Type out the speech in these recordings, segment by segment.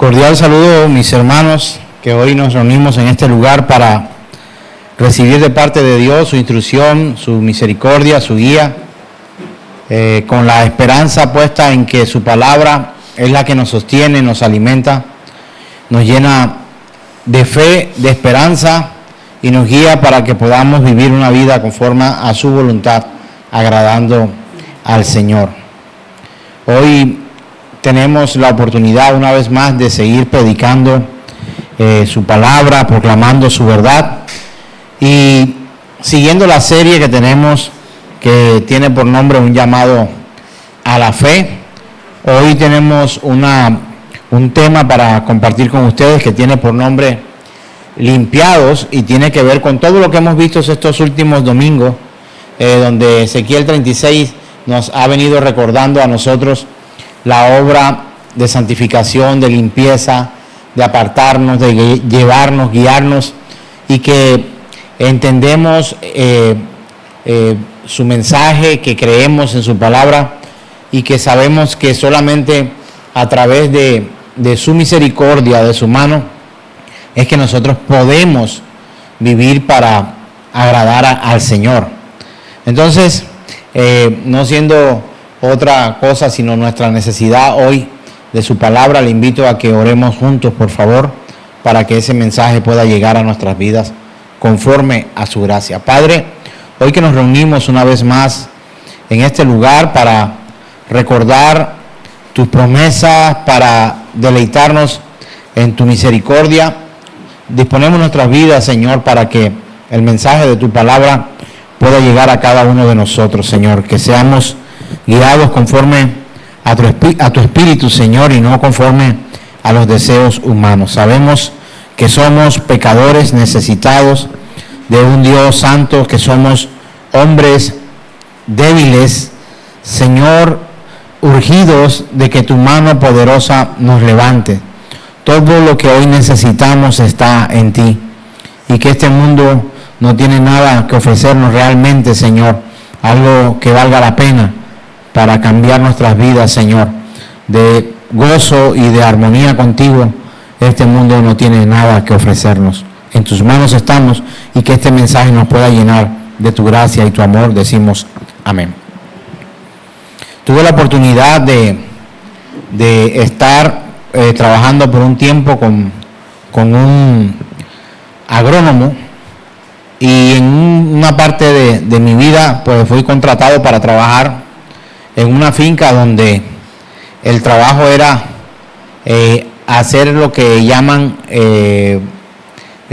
Cordial saludo, mis hermanos, que hoy nos reunimos en este lugar para recibir de parte de Dios su instrucción, su misericordia, su guía, con la esperanza puesta en que su palabra es la que nos sostiene, nos alimenta, nos llena de fe, de esperanza y nos guía para que podamos vivir una vida conforme a su voluntad, agradando al Señor. Hoy tenemos la oportunidad una vez más de seguir predicando su palabra, proclamando su verdad y siguiendo la serie que tenemos que tiene por nombre Un llamado a la fe. Hoy tenemos un tema para compartir con ustedes que tiene por nombre Limpiados y tiene que ver con todo lo que hemos visto estos últimos domingos, donde Ezequiel 36 nos ha venido recordando a nosotros la obra de santificación, de limpieza, de apartarnos, de llevarnos, guiarnos, y que entendemos su mensaje, que creemos en su palabra y que sabemos que solamente a través de su misericordia, de su mano, es que nosotros podemos vivir para agradar al Señor. Entonces, no siendo otra cosa sino nuestra necesidad hoy de su palabra, le invito a que oremos juntos, por favor, para que ese mensaje pueda llegar a nuestras vidas conforme a su gracia. Padre, hoy que nos reunimos una vez más en este lugar para recordar tus promesas, para deleitarnos en tu misericordia, disponemos nuestras vidas, Señor, para que el mensaje de tu palabra pueda llegar a cada uno de nosotros, Señor, que seamos guiados conforme a tu espíritu, Señor, y no conforme a los deseos humanos. Sabemos que somos pecadores necesitados de un Dios santo, que somos hombres débiles, Señor, urgidos de que tu mano poderosa nos levante. Todo lo que hoy necesitamos está en ti, y que este mundo no tiene nada que ofrecernos realmente, Señor, algo que valga la pena para cambiar nuestras vidas, Señor, de gozo y de armonía contigo. Este mundo no tiene nada que ofrecernos. En tus manos estamos, y que este mensaje nos pueda llenar de tu gracia y tu amor. Decimos amén. Tuve la oportunidad de estar trabajando por un tiempo con un agrónomo, y en una parte de mi vida pues fui contratado para trabajar en una finca donde el trabajo era hacer lo que llaman,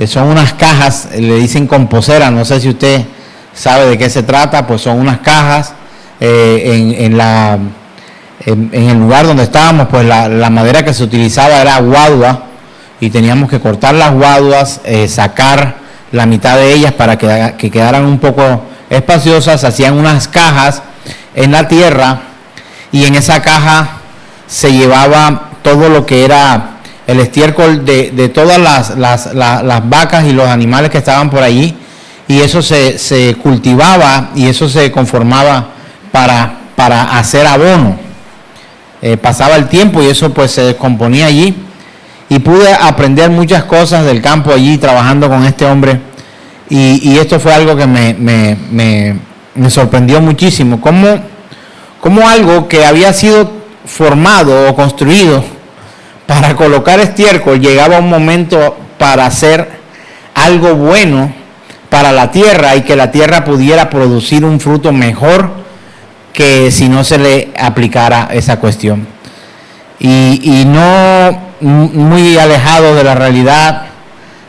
son unas cajas, le dicen composeras, no sé si usted sabe de qué se trata. Pues son unas cajas, en el lugar donde estábamos, pues la madera que se utilizaba era guadua, y teníamos que cortar las guaduas, sacar la mitad de ellas para que quedaran un poco espaciosas. Hacían unas cajas en la tierra, y en esa caja se llevaba todo lo que era el estiércol de todas las vacas y los animales que estaban por allí, y eso se cultivaba, y eso se conformaba para hacer abono. Pasaba el tiempo y eso pues se descomponía allí, y pude aprender muchas cosas del campo allí trabajando con este hombre, y esto fue algo que me sorprendió muchísimo, como algo que había sido formado o construido para colocar estiércol llegaba un momento para hacer algo bueno para la tierra, y que la tierra pudiera producir un fruto mejor que si no se le aplicara esa cuestión. Y no muy alejado de la realidad,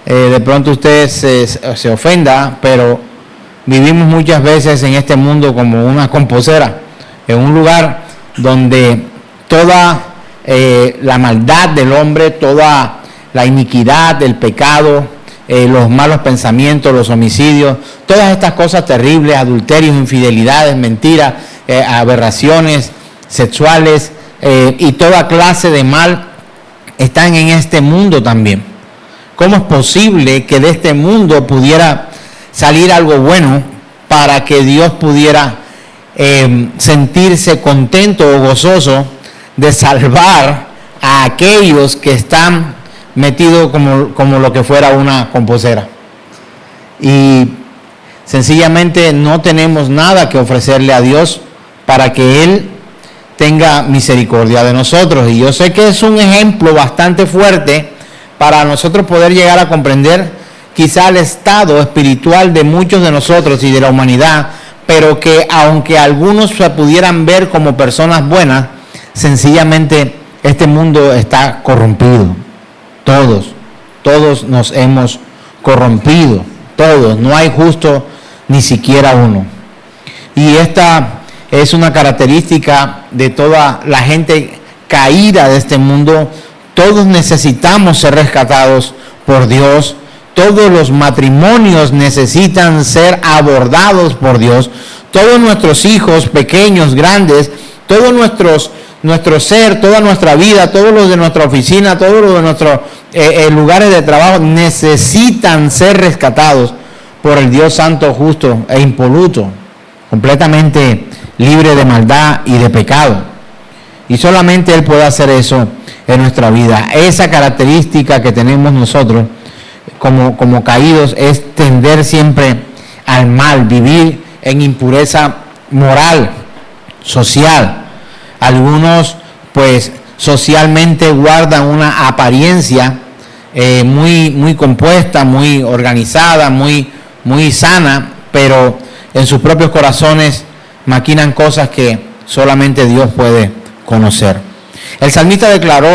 de pronto usted se ofenda, pero vivimos muchas veces en este mundo como una composera, en un lugar donde toda la maldad del hombre, toda la iniquidad del pecado, los malos pensamientos, los homicidios, todas estas cosas terribles, adulterios, infidelidades, mentiras, aberraciones sexuales, y toda clase de mal están en este mundo también. ¿Cómo es posible que de este mundo pudiera salir algo bueno para que Dios pudiera sentirse contento o gozoso de salvar a a aquellos que están metidos como lo que fuera una composera. Y sencillamente no tenemos nada que ofrecerle a Dios para que Él tenga misericordia de nosotros. Y yo sé que es un ejemplo bastante fuerte para nosotros poder llegar a comprender quizá el estado espiritual de muchos de nosotros y de la humanidad, pero que aunque algunos se pudieran ver como personas buenas, sencillamente este mundo está corrompido. Todos nos hemos corrompido, todos, no hay justo ni siquiera uno. Y esta es una característica de toda la gente caída de este mundo. Todos necesitamos ser rescatados por Dios. Todos los matrimonios necesitan ser abordados por Dios. Todos nuestros hijos, pequeños, grandes, todos nuestro ser, toda nuestra vida, todos los de nuestra oficina, todos los de nuestros lugares de trabajo necesitan ser rescatados por el Dios santo, justo e impoluto, completamente libre de maldad y de pecado. Y solamente Él puede hacer eso en nuestra vida. Esa característica que tenemos nosotros como caídos es tender siempre al mal, vivir en impureza moral, social. Algunos pues socialmente guardan una apariencia muy compuesta, muy organizada, muy sana, pero en sus propios corazones maquinan cosas que solamente Dios puede conocer. El salmista declaró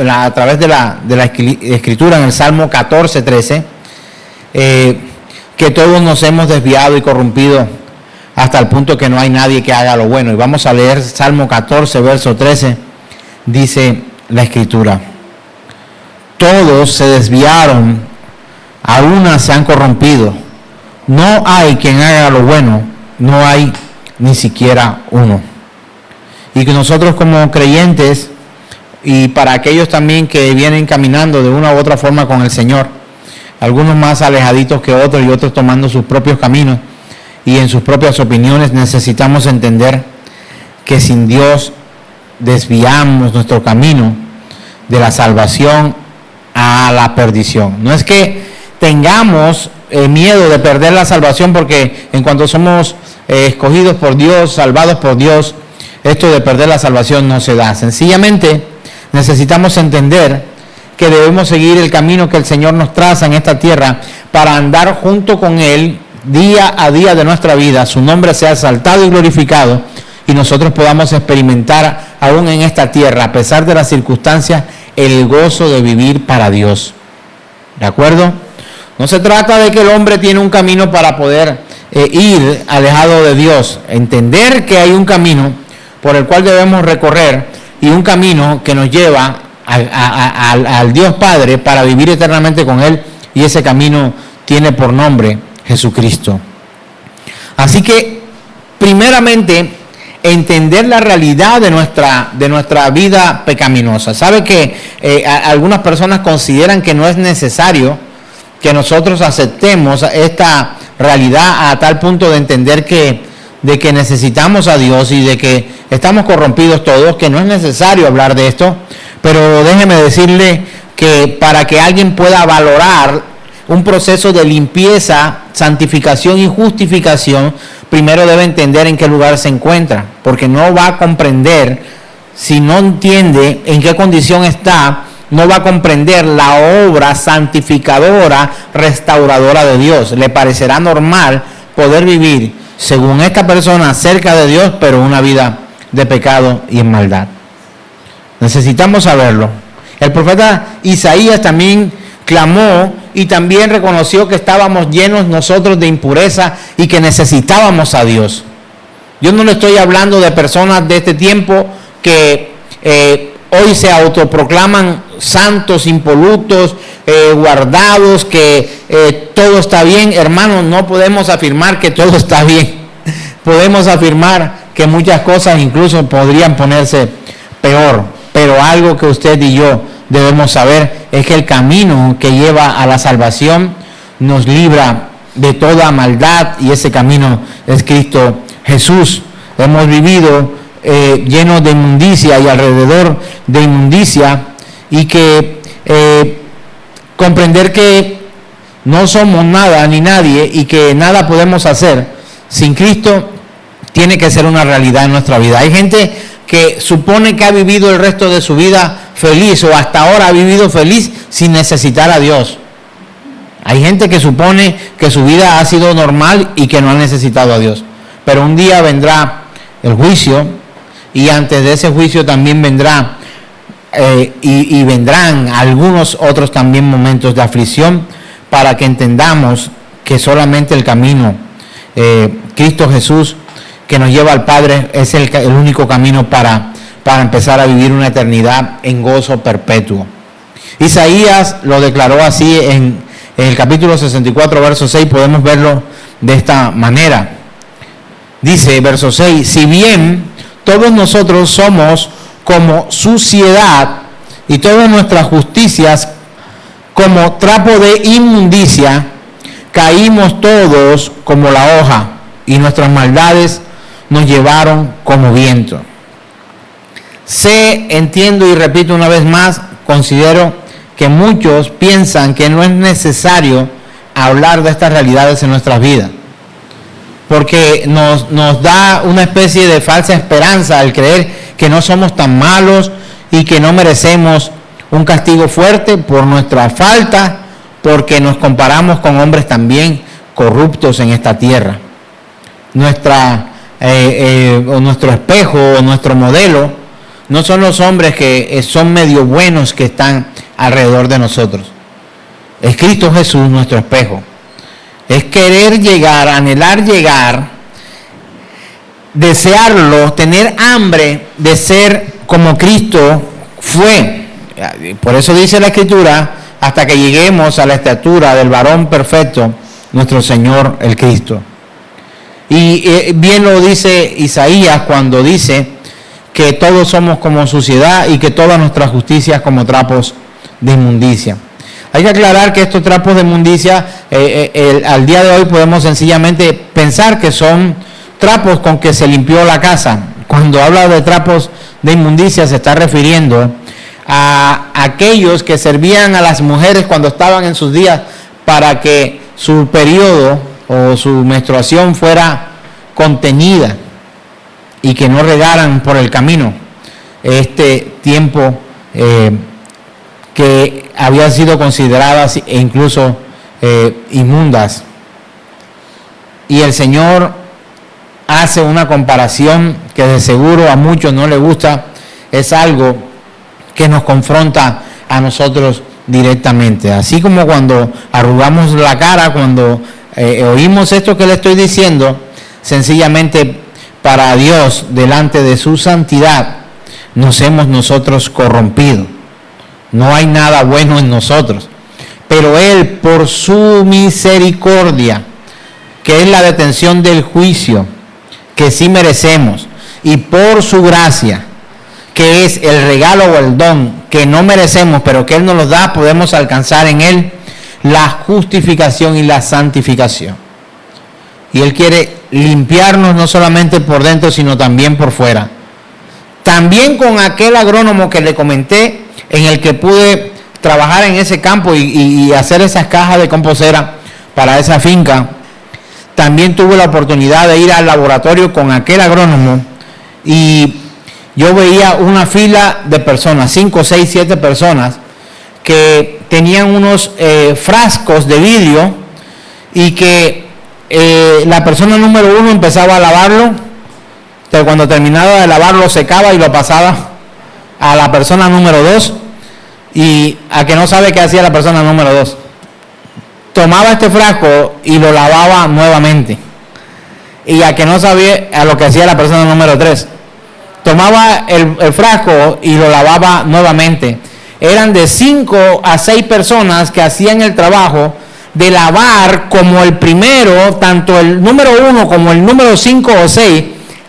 a través de la escritura en el Salmo 14:13 que todos nos hemos desviado y corrompido hasta el punto que no hay nadie que haga lo bueno. Y vamos a leer Salmo 14, verso 13, dice la escritura: todos se desviaron, a una se han corrompido, no hay quien haga lo bueno, no hay ni siquiera uno. Y que nosotros como creyentes, y para aquellos también que vienen caminando de una u otra forma con el Señor, algunos más alejaditos que otros y otros tomando sus propios caminos y en sus propias opiniones, necesitamos entender que sin Dios desviamos nuestro camino de la salvación a la perdición. No es que tengamos miedo de perder la salvación, porque en cuanto somos escogidos por Dios, salvados por Dios, esto de perder la salvación no se da. Sencillamente necesitamos entender que debemos seguir el camino que el Señor nos traza en esta tierra para andar junto con Él día a día de nuestra vida, su nombre sea exaltado y glorificado, y nosotros podamos experimentar aún en esta tierra, a pesar de las circunstancias, el gozo de vivir para Dios. ¿De acuerdo? No se trata de que el hombre tiene un camino para poder ir alejado de Dios. Entender que hay un camino por el cual debemos recorrer y un camino que nos lleva al Dios Padre para vivir eternamente con Él, y ese camino tiene por nombre Jesucristo. Así que, primeramente, entender la realidad de nuestra vida pecaminosa. Sabe que algunas personas consideran que no es necesario que nosotros aceptemos esta realidad a tal punto de entender de que necesitamos a Dios y de que estamos corrompidos todos, que no es necesario hablar de esto. Pero déjeme decirle que para que alguien pueda valorar un proceso de limpieza, santificación y justificación, primero debe entender en qué lugar se encuentra, porque no va a comprender, si no entiende en qué condición está, no va a comprender la obra santificadora, restauradora de Dios. Le parecerá normal poder vivir según esta persona cerca de Dios, pero una vida de pecado y en maldad. Necesitamos saberlo. El profeta Isaías también clamó y también reconoció que estábamos llenos nosotros de impureza y que necesitábamos a Dios. Yo no le estoy hablando de personas de este tiempo que hoy se autoproclaman santos, impolutos, guardados, que todo está bien. Hermanos, no podemos afirmar que todo está bien. Podemos afirmar que muchas cosas incluso podrían ponerse peor, pero algo que usted y yo debemos saber es que el camino que lleva a la salvación nos libra de toda maldad, y ese camino es Cristo Jesús. Hemos vivido llenos de inmundicia y alrededor de inmundicia, y que comprender que no somos nada ni nadie y que nada podemos hacer sin Cristo tiene que ser una realidad en nuestra vida. Hay gente que supone que ha vivido el resto de su vida feliz o hasta ahora ha vivido feliz sin necesitar a Dios. Hay gente que supone que su vida ha sido normal y que no ha necesitado a Dios. Pero un día vendrá el juicio y antes de ese juicio también vendrá y vendrán algunos otros también momentos de aflicción para que entendamos que solamente el camino, Cristo Jesús, que nos lleva al Padre, es el único camino para empezar a vivir una eternidad en gozo perpetuo. Isaías lo declaró así en el capítulo 64, verso 6, podemos verlo de esta manera. Dice, verso 6, si bien todos nosotros somos como suciedad y todas nuestras justicias como trapo de inmundicia, caímos todos como la hoja y nuestras maldades nos llevaron como viento. Sé, entiendo y repito una vez más, considero que muchos piensan que no es necesario hablar de estas realidades en nuestras vidas, porque nos da una especie de falsa esperanza al creer que no somos tan malos y que no merecemos un castigo fuerte por nuestra falta, porque nos comparamos con hombres también corruptos en esta tierra. Nuestro espejo o nuestro modelo no son los hombres que son medio buenos que están alrededor de nosotros. Es Cristo Jesús nuestro espejo. Es querer llegar, anhelar llegar, desearlo, tener hambre de ser como Cristo fue. Por eso dice la Escritura, hasta que lleguemos a la estatura del varón perfecto, nuestro Señor el Cristo. Y bien lo dice Isaías cuando dice que todos somos como suciedad y que todas nuestras justicias como trapos de inmundicia. Hay que aclarar que estos trapos de inmundicia, al día de hoy podemos sencillamente pensar que son trapos con que se limpió la casa. Cuando habla de trapos de inmundicia se está refiriendo a aquellos que servían a las mujeres cuando estaban en sus días para que su periodo o su menstruación fuera contenida y que no regaran por el camino este tiempo que habían sido consideradas e incluso inmundas. Y el Señor hace una comparación que de seguro a muchos no les gusta, es algo que nos confronta a nosotros directamente. Así como cuando arrugamos la cara, cuando oímos esto que le estoy diciendo, sencillamente para Dios, delante de su santidad, nos hemos nosotros corrompido. No hay nada bueno en nosotros. Pero Él, por su misericordia, que es la detención del juicio, que sí merecemos, y por su gracia, que es el regalo o el don que no merecemos, pero que Él nos lo da, podemos alcanzar en Él la justificación y la santificación. Y Él quiere limpiarnos no solamente por dentro, sino también por fuera. También con aquel agrónomo que le comenté, en el que pude trabajar en ese campo y hacer esas cajas de composera para esa finca, también tuve la oportunidad de ir al laboratorio con aquel agrónomo y yo veía una fila de personas, 5, 6, 7 personas, que tenían unos frascos de vidrio y que la persona número 1 empezaba a lavarlo, pero cuando terminaba de lavarlo secaba y lo pasaba a la persona número 2 y a que no sabe qué hacía la persona número 2. Tomaba este frasco y lo lavaba nuevamente. Y a que no sabía a lo que hacía la persona número 3. Tomaba el frasco y lo lavaba nuevamente. Eran de 5 a 6 personas que hacían el trabajo de lavar, como el primero, tanto el número 1 como el número 5 o 6,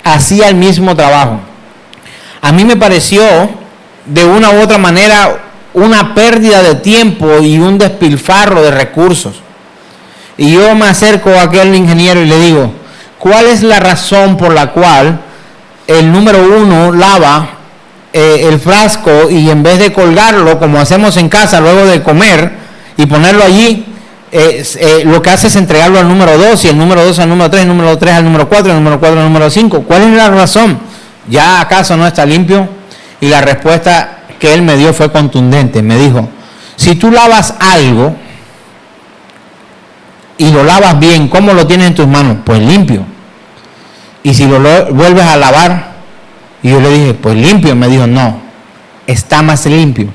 hacía el mismo trabajo. A mí me pareció, de una u otra manera, una pérdida de tiempo y un despilfarro de recursos. Y yo me acerco a aquel ingeniero y le digo, ¿cuál es la razón por la cual el número 1 lava el frasco y en vez de colgarlo como hacemos en casa luego de comer y ponerlo allí, lo que hace es entregarlo al número 2 y el número 2 al número 3, el número 3 al número 4, el número 4 al número 5. ¿Cuál es la razón? ¿Ya acaso no está limpio? Y la respuesta que él me dio fue contundente. Me dijo, si tú lavas algo y lo lavas bien, ¿cómo lo tienes en tus manos? Pues limpio. Y si lo vuelves a lavar, y yo le dije, pues limpio. Me dijo, no, está más limpio.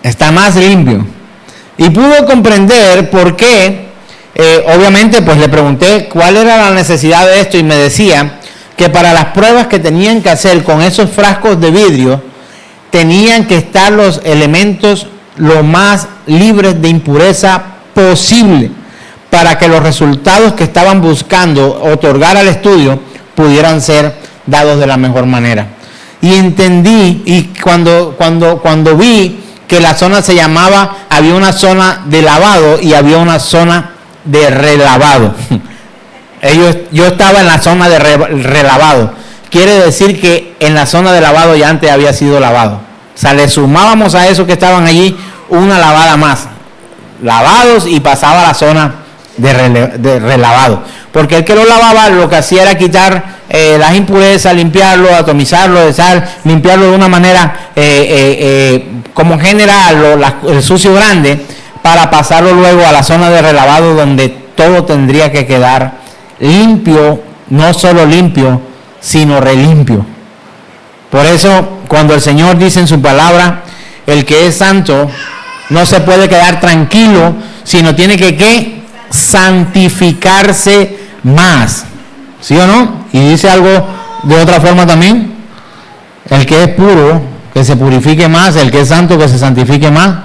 Está más limpio. Y pudo comprender por qué. Obviamente pues le pregunté cuál era la necesidad de esto y me decía que para las pruebas que tenían que hacer con esos frascos de vidrio tenían que estar los elementos lo más libres de impureza posible para que los resultados que estaban buscando otorgar al estudio pudieran ser dados de la mejor manera. Y entendí, y cuando vi que la zona se llamaba, había una zona de lavado y había una zona de relavado. Yo estaba en la zona de relavado. Quiere decir que en la zona de lavado ya antes había sido lavado. O sea, le sumábamos a esos que estaban allí una lavada más. Lavados y pasaba a la zona de relavado. Porque el que lo lavaba lo que hacía era quitar las impurezas, limpiarlo, atomizarlo de sal, limpiarlo de una manera como general, el sucio grande, para pasarlo luego a la zona de relavado donde todo tendría que quedar limpio, no solo limpio, sino relimpio. Por eso, cuando el Señor dice en su palabra, el que es santo no se puede quedar tranquilo, sino tiene que santificarse más. ¿Sí o no? Y dice algo de otra forma también. El que es puro, que se purifique más. El que es santo, que se santifique más.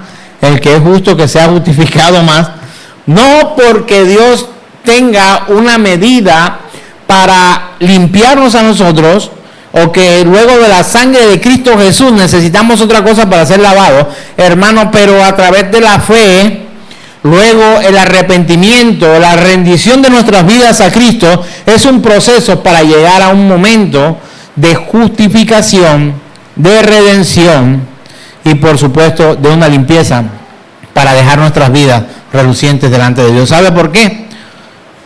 El que es justo, que sea justificado más. No porque Dios tenga una medida para limpiarnos a nosotros, o que luego de la sangre de Cristo Jesús necesitamos otra cosa para ser lavados, hermano, pero a través de la fe, luego el arrepentimiento, la rendición de nuestras vidas a Cristo, es un proceso para llegar a un momento de justificación, de redención y por supuesto de una limpieza para dejar nuestras vidas relucientes delante de Dios. ¿Sabe por qué?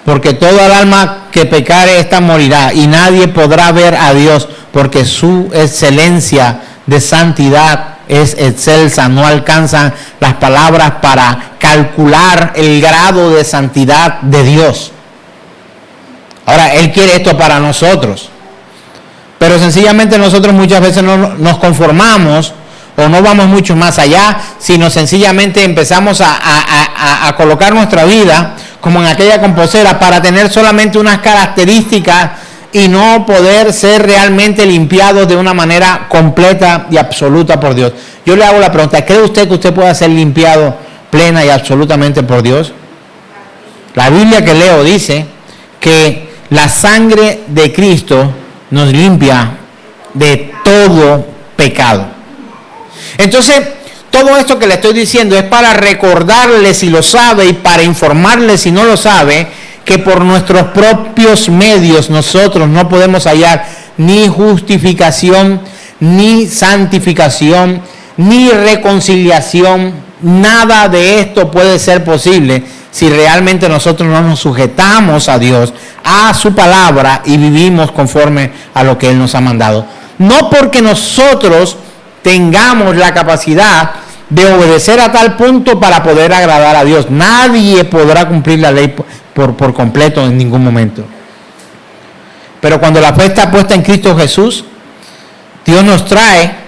Porque todo el alma que pecare, esta morirá, y nadie podrá ver a Dios, porque su excelencia de santidad es excelsa. No alcanzan las palabras para calcular el grado de santidad de Dios. Ahora, Él quiere esto para nosotros, pero sencillamente nosotros muchas veces no nos conformamos o no vamos mucho más allá, sino sencillamente empezamos a colocar nuestra vida como en aquella composera para tener solamente unas características y no poder ser realmente limpiados de una manera completa y absoluta por Dios. Yo le hago la pregunta, ¿cree usted que usted pueda ser limpiado plena y absolutamente por Dios? La Biblia que leo dice que la sangre de Cristo nos limpia de todo pecado. Entonces, todo esto que le estoy diciendo es para recordarle si lo sabe y para informarle si no lo sabe, que por nuestros propios medios nosotros no podemos hallar ni justificación, ni santificación, ni reconciliación. Nada de esto puede ser posible si realmente nosotros no nos sujetamos a Dios, a su palabra y vivimos conforme a lo que Él nos ha mandado. No porque nosotros tengamos la capacidad de obedecer a tal punto para poder agradar a Dios. Nadie podrá cumplir la ley por completo en ningún momento. Pero cuando la fe está puesta en Cristo Jesús, Dios nos trae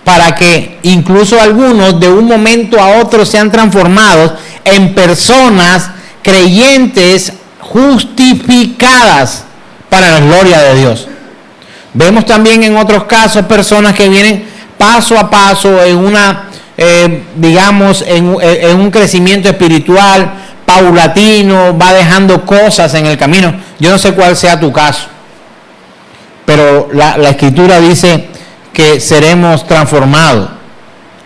para que incluso algunos de un momento a otro sean transformados en personas creyentes justificadas para la gloria de Dios. Vemos también en otros casos personas que vienen paso a paso en una, en un crecimiento espiritual paulatino, va dejando cosas en el camino. Yo no sé cuál sea tu caso, pero la Escritura dice que seremos transformados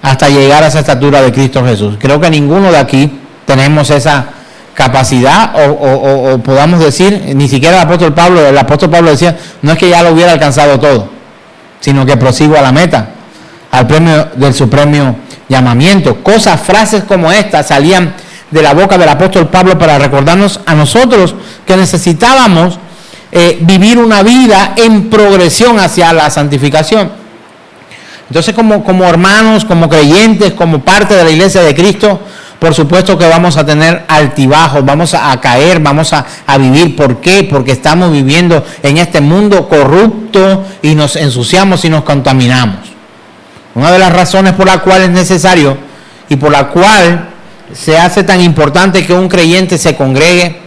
hasta llegar a esa estatura de Cristo Jesús. Creo que ninguno de aquí tenemos esa capacidad o podamos decir, ni siquiera el apóstol Pablo decía, no es que ya lo hubiera alcanzado todo, sino que prosigo a la meta, al premio del supremo llamamiento. Frases como estas salían de la boca del apóstol Pablo para recordarnos a nosotros que necesitábamos vivir una vida en progresión hacia la santificación. Entonces, como hermanos, como creyentes, como parte de la iglesia de Cristo, por supuesto que vamos a tener altibajos, vamos a caer, vamos a vivir. ¿Por qué? Porque estamos viviendo en este mundo corrupto y nos ensuciamos y nos contaminamos. Una de las razones por la cual es necesario y por la cual se hace tan importante que un creyente se congregue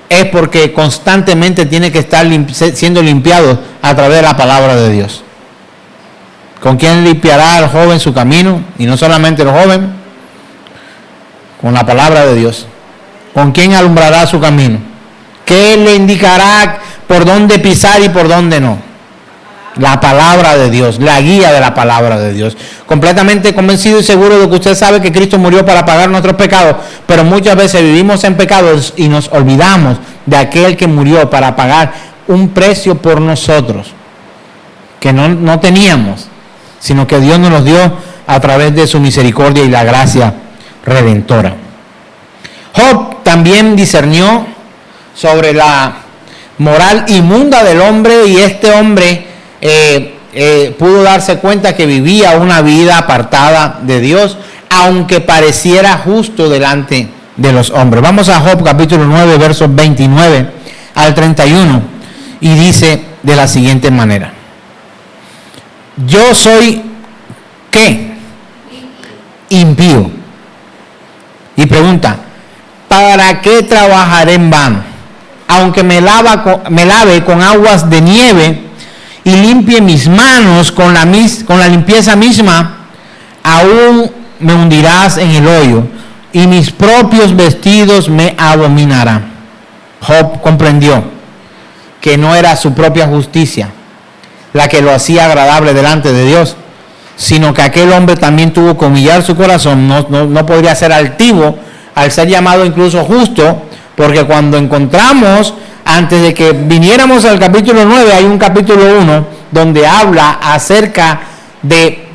es porque constantemente tiene que estar siendo limpiado a través de la palabra de Dios. ¿Con quién limpiará el joven su camino? Y no solamente el joven, con la palabra de Dios. ¿Con quién alumbrará su camino? ¿Qué le indicará por dónde pisar y por dónde no? La palabra de Dios, la guía de la palabra de Dios. Completamente convencido y seguro de que usted sabe que Cristo murió para pagar nuestros pecados, pero muchas veces vivimos en pecados y nos olvidamos de aquel que murió para pagar un precio por nosotros, que no teníamos, sino que Dios nos los dio a través de su misericordia y la gracia redentora. Job también discernió sobre la moral inmunda del hombre, y este hombre pudo darse cuenta que vivía una vida apartada de Dios, aunque pareciera justo delante de los hombres. Vamos a Job capítulo 9, versos 29 al 31, y dice de la siguiente manera: yo soy, ¿qué? Impío. Y pregunta, ¿para qué trabajaré en vano? Aunque me lave con aguas de nieve y limpie mis manos con la limpieza misma, aún me hundirás en el hoyo y mis propios vestidos me abominarán. Job comprendió que no era su propia justicia la que lo hacía agradable delante de Dios, sino que aquel hombre también tuvo que humillar su corazón. No podría ser altivo al ser llamado incluso justo, porque cuando encontramos, antes de que viniéramos al capítulo 9, hay un capítulo 1 donde habla acerca de,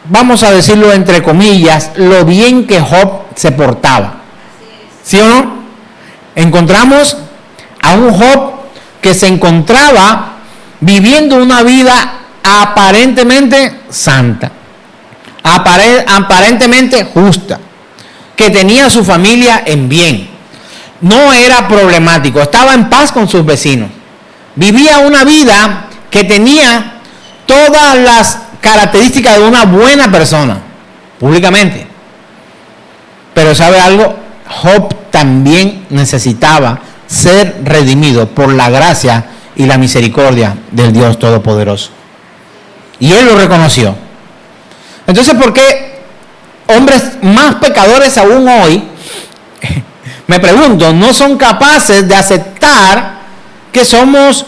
vamos a decirlo entre comillas, lo bien que Job se portaba. ¿Sí o no? Encontramos a un Job que se encontraba viviendo una vida aparentemente santa, aparentemente justa, que tenía a su familia en bien, no era problemático, estaba en paz con sus vecinos, vivía una vida que tenía todas las características de una buena persona, públicamente. Pero ¿sabe algo? Job también necesitaba ser redimido por la gracia y la misericordia del Dios Todopoderoso. Y él lo reconoció. Entonces, ¿por qué hombres más pecadores aún hoy, me pregunto, no son capaces de aceptar que somos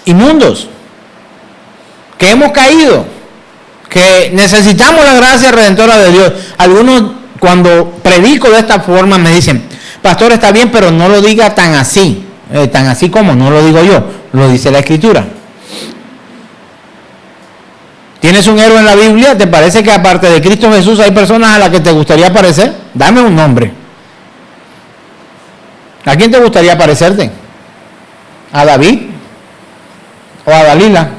inmundos, que hemos caído, que necesitamos la gracia redentora de Dios? Algunos, cuando predico de esta forma, me dicen, pastor, está bien, pero no lo diga tan así como, no lo digo yo, lo dice la Escritura. ¿Tienes un héroe en la Biblia? ¿Te parece que aparte de Cristo Jesús hay personas a las que te gustaría parecer? Dame un nombre. ¿A quién te gustaría parecerte? ¿A David? ¿O a Dalila?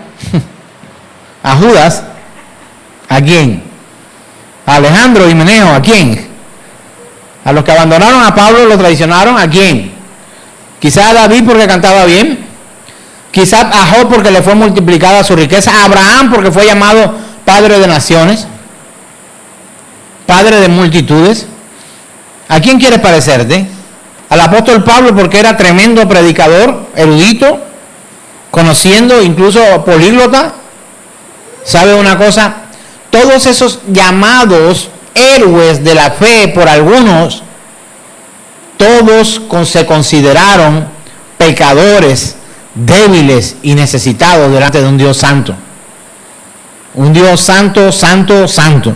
¿A Judas? ¿A quién? ¿A Alejandro y Meneo? ¿A quién? ¿A los que abandonaron a Pablo y lo traicionaron? ¿A quién? Quizás a David porque cantaba bien, quizás a Job porque le fue multiplicada su riqueza, a Abraham porque fue llamado padre de naciones, padre de multitudes. ¿A quién quieres parecerte? Al apóstol Pablo porque era tremendo predicador, erudito, conociendo, incluso políglota. ¿Sabe una cosa? Todos esos llamados héroes de la fe por algunos, todos se consideraron pecadores, débiles y necesitados delante de un Dios santo. Un Dios santo, santo, santo.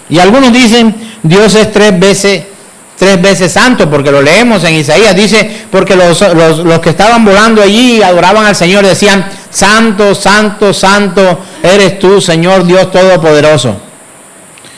Y algunos dicen, Dios es 3 veces 3 veces santo, porque lo leemos en Isaías, dice, porque los que estaban volando allí y adoraban al Señor decían, santo, santo, santo eres tú, Señor Dios Todopoderoso.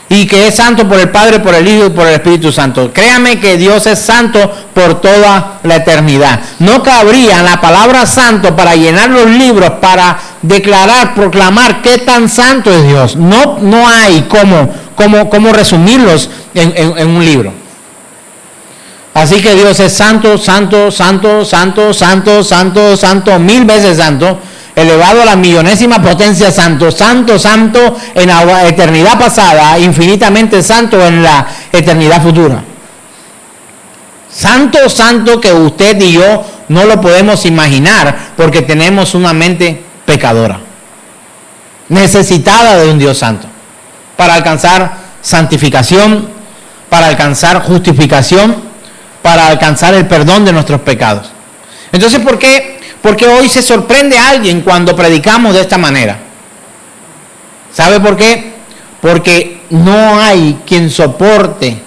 Y que es santo por el Padre, por el Hijo y por el Espíritu Santo. Créame que Dios es santo por toda la eternidad. No cabría la palabra santo para llenar los libros, para declarar, proclamar qué tan santo es Dios. No hay cómo resumirlos en un libro. Así que Dios es santo, santo, santo, santo, santo, santo, santo, 1000 veces santo, elevado a la millonésima potencia santo, santo, santo en la eternidad pasada, infinitamente santo en la eternidad futura. Santo, santo que usted y yo no lo podemos imaginar porque tenemos una mente pecadora, necesitada de un Dios santo, para alcanzar santificación, para alcanzar justificación, para alcanzar el perdón de nuestros pecados. Entonces, ¿por qué? Porque hoy se sorprende a alguien cuando predicamos de esta manera. ¿Sabe por qué? Porque no hay quien soporte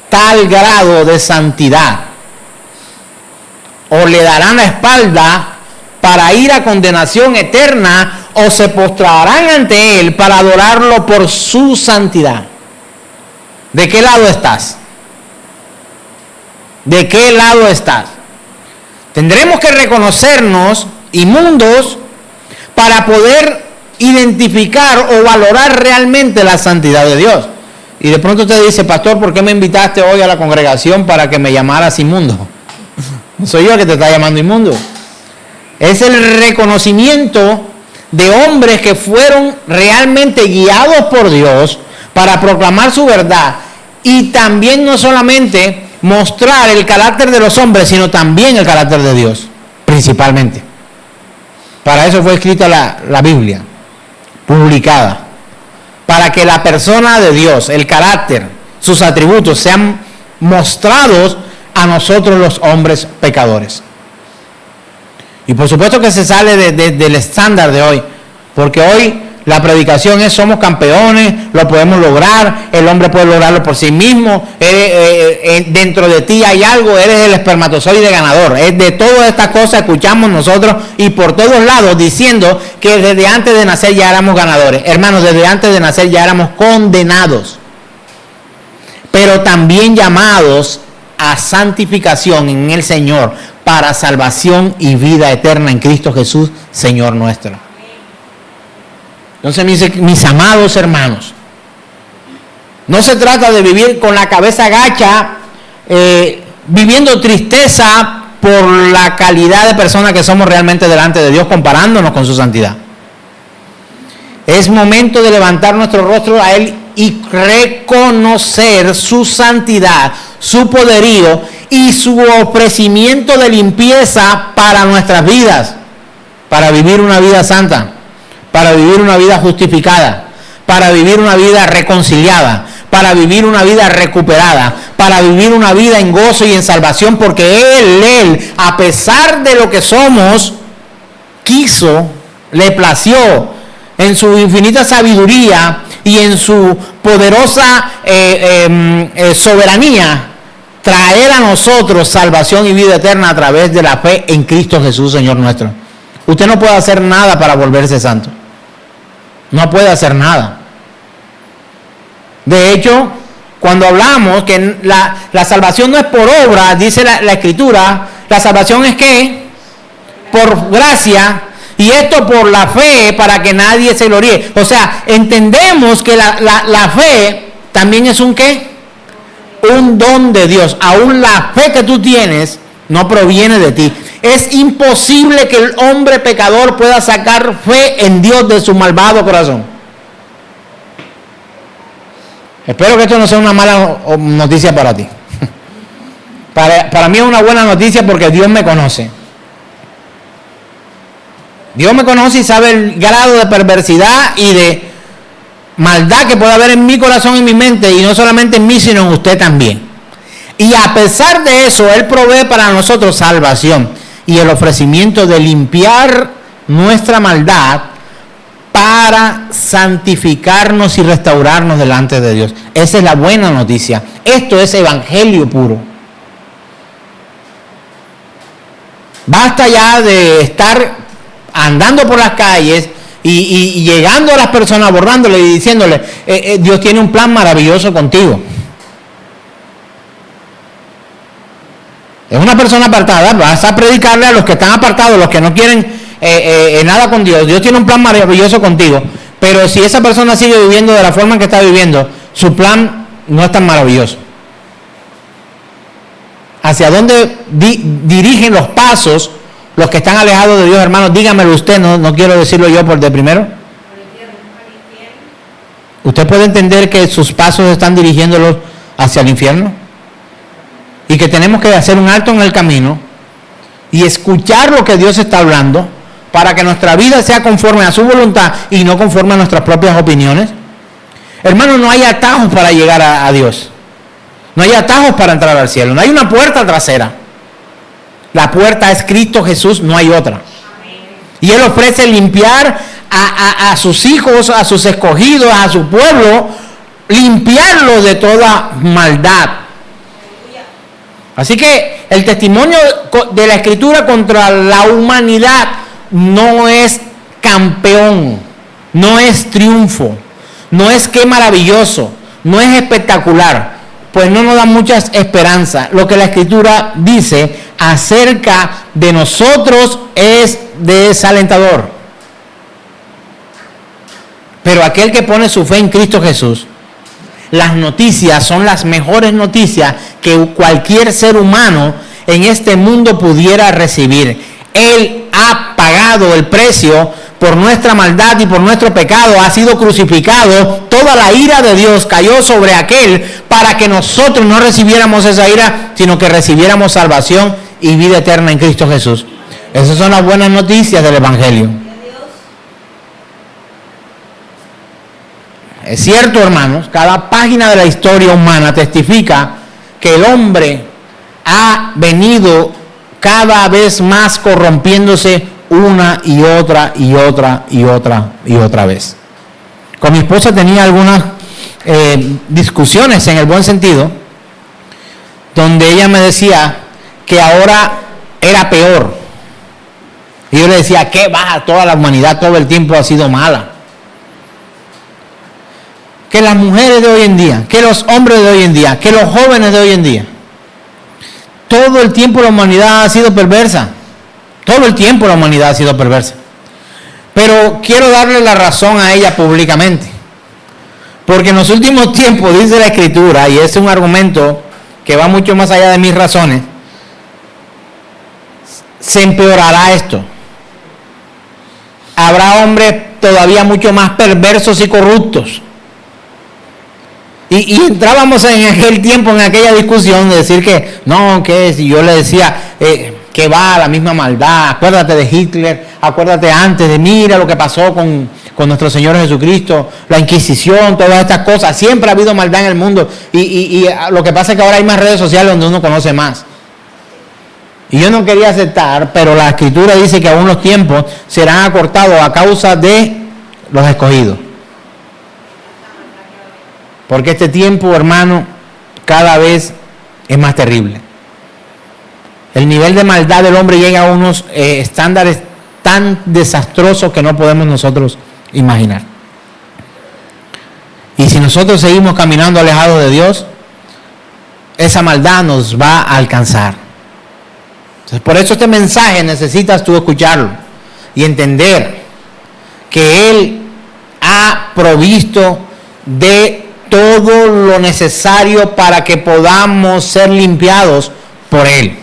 tal grado de santidad. O le darán la espalda para ir a condenación eterna, o se postrarán ante Él para adorarlo por su santidad. ¿De qué lado estás? ¿De qué lado estás? Tendremos que reconocernos inmundos para poder identificar o valorar realmente la santidad de Dios. Y de pronto usted dice, pastor, ¿por qué me invitaste hoy a la congregación para que me llamaras inmundo? No soy yo el que te está llamando inmundo. Es el reconocimiento de hombres que fueron realmente guiados por Dios para proclamar su verdad y también no solamente mostrar el carácter de los hombres, sino también el carácter de Dios, principalmente. Para eso fue escrita la Biblia, publicada, para que la persona de Dios, el carácter, sus atributos sean mostrados a nosotros los hombres pecadores. Y por supuesto que se sale del estándar de hoy, porque hoy la predicación es somos campeones, lo podemos lograr, el hombre puede lograrlo por sí mismo, dentro de ti hay algo, eres el espermatozoide ganador. Es de todas estas cosas escuchamos nosotros y por todos lados diciendo que desde antes de nacer ya éramos ganadores. Hermanos, desde antes de nacer ya éramos condenados, pero también llamados a santificación en el Señor para salvación y vida eterna en Cristo Jesús, Señor nuestro. Entonces, mis amados hermanos, no se trata de vivir con la cabeza gacha, viviendo tristeza por la calidad de persona que somos realmente delante de Dios, comparándonos con su santidad. Es momento de levantar nuestro rostro a Él y reconocer su santidad, su poderío y su ofrecimiento de limpieza para nuestras vidas, para vivir una vida santa, para vivir una vida justificada, para vivir una vida reconciliada, para vivir una vida recuperada, para vivir una vida en gozo y en salvación, porque Él, a pesar de lo que somos, quiso, le plació, en su infinita sabiduría y en su poderosa soberanía, traer a nosotros salvación y vida eterna a través de la fe en Cristo Jesús, Señor nuestro. Usted no puede hacer nada para volverse santo. No puede hacer nada. De hecho, cuando hablamos que la salvación no es por obra, dice la Escritura, la salvación es ¿qué? Por gracia, y esto por la fe, para que nadie se gloríe. O sea, entendemos que la fe también es un ¿qué? Un don de Dios. Aún la fe que tú tienes no proviene de ti. Es imposible que el hombre pecador pueda sacar fe en Dios de su malvado corazón. Espero que esto no sea una mala noticia para ti. Para mí es una buena noticia porque Dios me conoce. Dios me conoce y sabe el grado de perversidad y de maldad que puede haber en mi corazón y en mi mente, y no solamente en mí, sino en usted también. Y a pesar de eso, Él provee para nosotros salvación y el ofrecimiento de limpiar nuestra maldad para santificarnos y restaurarnos delante de Dios. Esa es la buena noticia. Esto es evangelio puro. Basta ya de estar andando por las calles y llegando a las personas, abordándole y diciéndole, Dios tiene un plan maravilloso contigo. Es una persona apartada, vas a predicarle a los que están apartados, los que no quieren nada con Dios. Dios tiene un plan maravilloso contigo, pero si esa persona sigue viviendo de la forma en que está viviendo, su plan no es tan maravilloso. ¿Hacia dónde dirigen los pasos los que están alejados de Dios, hermanos? Dígamelo usted, no quiero decirlo yo por de primero. ¿Usted puede entender que sus pasos están dirigiéndolos hacia el infierno? Y que tenemos que hacer un alto en el camino y escuchar lo que Dios está hablando para que nuestra vida sea conforme a su voluntad y no conforme a nuestras propias opiniones. Hermanos, no hay atajos para llegar a Dios. No hay atajos para entrar al cielo. No hay una puerta trasera. La puerta es Cristo Jesús, no hay otra. Y Él ofrece limpiar a sus hijos, a sus escogidos, a su pueblo, limpiarlo de toda maldad. Así que el testimonio de la Escritura contra la humanidad no es campeón, no es triunfo, no es qué maravilloso, no es espectacular, pues no nos da muchas esperanzas. Lo que la Escritura dice acerca de nosotros es desalentador. Pero aquel que pone su fe en Cristo Jesús, las noticias son las mejores noticias que cualquier ser humano en este mundo pudiera recibir. Él ha pagado el precio por nuestra maldad y por nuestro pecado, ha sido crucificado, toda la ira de Dios cayó sobre aquel para que nosotros no recibiéramos esa ira, sino que recibiéramos salvación y vida eterna en Cristo Jesús. Esas son las buenas noticias del Evangelio. Es cierto, hermanos, cada página de la historia humana testifica que el hombre ha venido cada vez más corrompiéndose una y otra y otra y otra y otra vez. Con mi esposa tenía algunas discusiones en el buen sentido, donde ella me decía que ahora era peor. Y yo le decía, ¿qué va? Toda la humanidad todo el tiempo ha sido mala. Que las mujeres de hoy en día, que los hombres de hoy en día, que los jóvenes de hoy en día, todo el tiempo la humanidad ha sido perversa. Todo el tiempo la humanidad ha sido perversa. Pero quiero darle la razón a ella públicamente. Porque en los últimos tiempos, dice la Escritura, y es un argumento que va mucho más allá de mis razones, se empeorará esto. Habrá hombres todavía mucho más perversos y corruptos. Y entrábamos en aquel tiempo, en aquella discusión de decir que, no, que si yo le decía que va a la misma maldad, acuérdate de Hitler, acuérdate antes de, mira lo que pasó con nuestro Señor Jesucristo, la Inquisición, todas estas cosas, siempre ha habido maldad en el mundo, y lo que pasa es que ahora hay más redes sociales donde uno conoce más. Y yo no quería aceptar, pero la Escritura dice que aún los tiempos serán acortados a causa de los escogidos. Porque este tiempo, hermano, cada vez es más terrible. El nivel de maldad del hombre llega a unos estándares tan desastrosos que no podemos nosotros imaginar. Y si nosotros seguimos caminando alejados de Dios, esa maldad nos va a alcanzar. Entonces, por eso este mensaje necesitas tú escucharlo y entender que Él ha provisto de todo lo necesario para que podamos ser limpiados por Él.